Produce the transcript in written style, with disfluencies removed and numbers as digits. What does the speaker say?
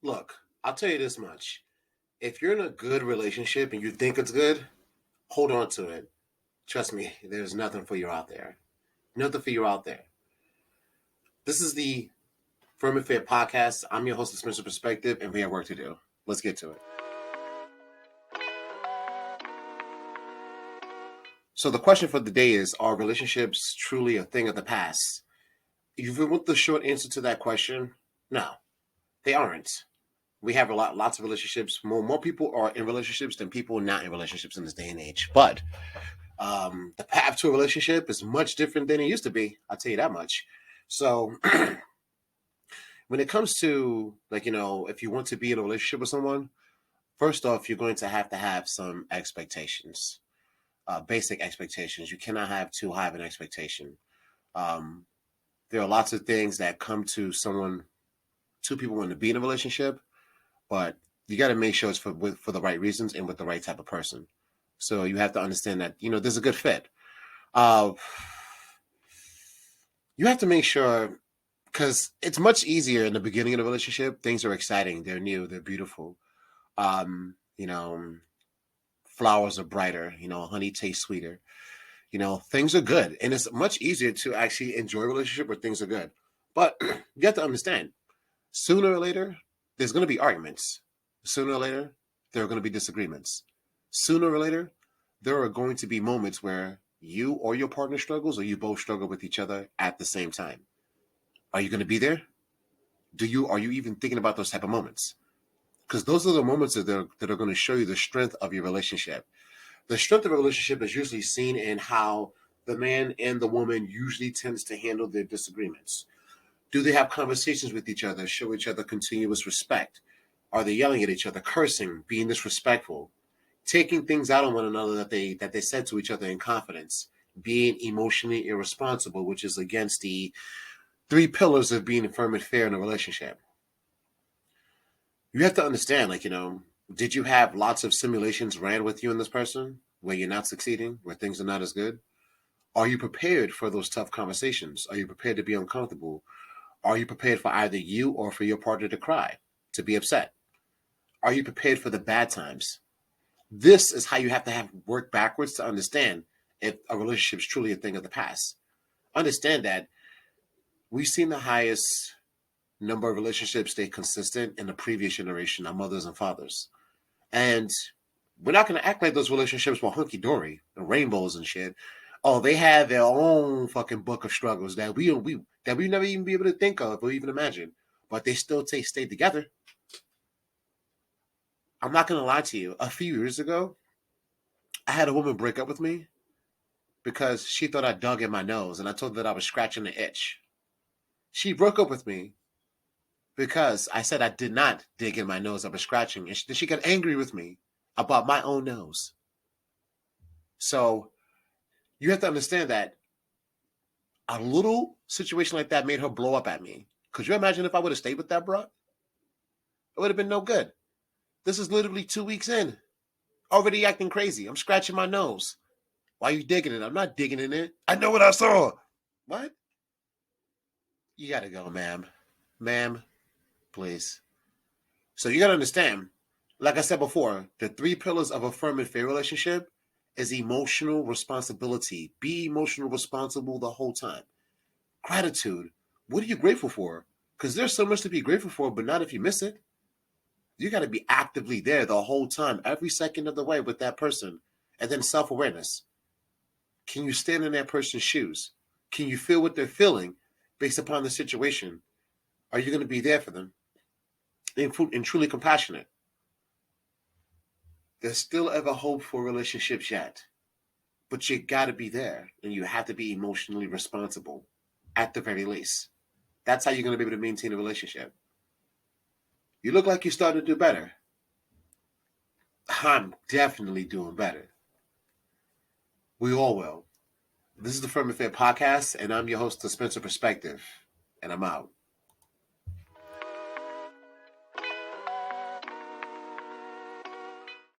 Look, I'll tell you this much. If you're in a good relationship and you think it's good, hold on to it. Trust me, there's nothing for you out there. Nothing for you out there. This is the Firm and Fair podcast. I'm your host, The Spencer Perspective, and we have work to do. Let's get to it. So the question for the day is, are relationships truly a thing of the past? If you want the short answer to that question, no, they aren't. We have lots of relationships. More people are in relationships than people not in relationships in this day and age. But the path to a relationship is much different than it used to be. I'll tell you that much. So when it comes to, if you want to be in a relationship with someone, first off, you're going to have some expectations, basic expectations. You cannot have too high of an expectation. There are lots of things that come to two people want to be in a relationship, but you got to make sure it's for the right reasons and with the right type of person. So you have to understand that, there's a good fit. You have to make sure, because it's much easier in the beginning of a relationship. Things are exciting. They're new. They're beautiful. Um, you know, Flowers are brighter. Honey tastes sweeter. Things are good. And it's much easier to actually enjoy a relationship where things are good. But you have to understand, sooner or later, there's going to be arguments. Sooner or later, there are going to be disagreements. Sooner or later, there are going to be moments where you or your partner struggles, or you both struggle with each other at the same time. Are you going to be there? Are you even thinking about those type of moments? Because those are the moments that are going to show you the strength of your relationship. The strength of a relationship is usually seen in how the man and the woman usually tends to handle their disagreements. Do they have conversations with each other, show each other continuous respect? Are they yelling at each other, cursing, being disrespectful, taking things out on one another that they said to each other in confidence, being emotionally irresponsible, which is against the three pillars of being firm and fair in a relationship? You have to understand, did you have lots of simulations ran with you and this person where you're not succeeding, where things are not as good? Are you prepared for those tough conversations? Are you prepared to be uncomfortable? Are you prepared for either you or for your partner to cry, to be upset? Are you prepared for the bad times? This is how you have to work backwards to understand if a relationship is truly a thing of the past. Understand that we've seen the highest number of relationships stay consistent in the previous generation, our mothers and fathers. And we're not going to act like those relationships were hunky-dory and rainbows and shit. Oh, they had their own fucking book of struggles that we never even be able to think of or even imagine. But they still stayed together. I'm not going to lie to you. A few years ago, I had a woman break up with me because she thought I dug in my nose, and I told her that I was scratching the itch. She broke up with me because I said I did not dig in my nose, I was scratching. And she got angry with me about my own nose. So you have to understand that a little situation like that made her blow up at me. Could you imagine if I would have stayed with that bro? It would have been no good. This is literally 2 weeks in. Already acting crazy. I'm scratching my nose. Why are you digging it? I'm not digging in it. I know what I saw. What? You gotta go, ma'am. Ma'am, please. So you gotta understand, like I said before, the three pillars of a firm and fair relationship is emotional responsibility. Be emotional responsible the whole time. Gratitude. What are you grateful for? Because there's so much to be grateful for, but not if you miss it. You got to be actively there the whole time, every second of the way with that person. And then self-awareness. Can you stand in that person's shoes? Can you feel what they're feeling based upon the situation? Are you going to be there for them and truly compassionate? There's still ever hope for relationships yet. But you got to be there, and you have to be emotionally responsible at the very least. That's how you're going to be able to maintain a relationship. You look like you're starting to do better. I'm definitely doing better. We all will. This is the Firm and Fair podcast, and I'm your host, The Spencer Perspective, and I'm out.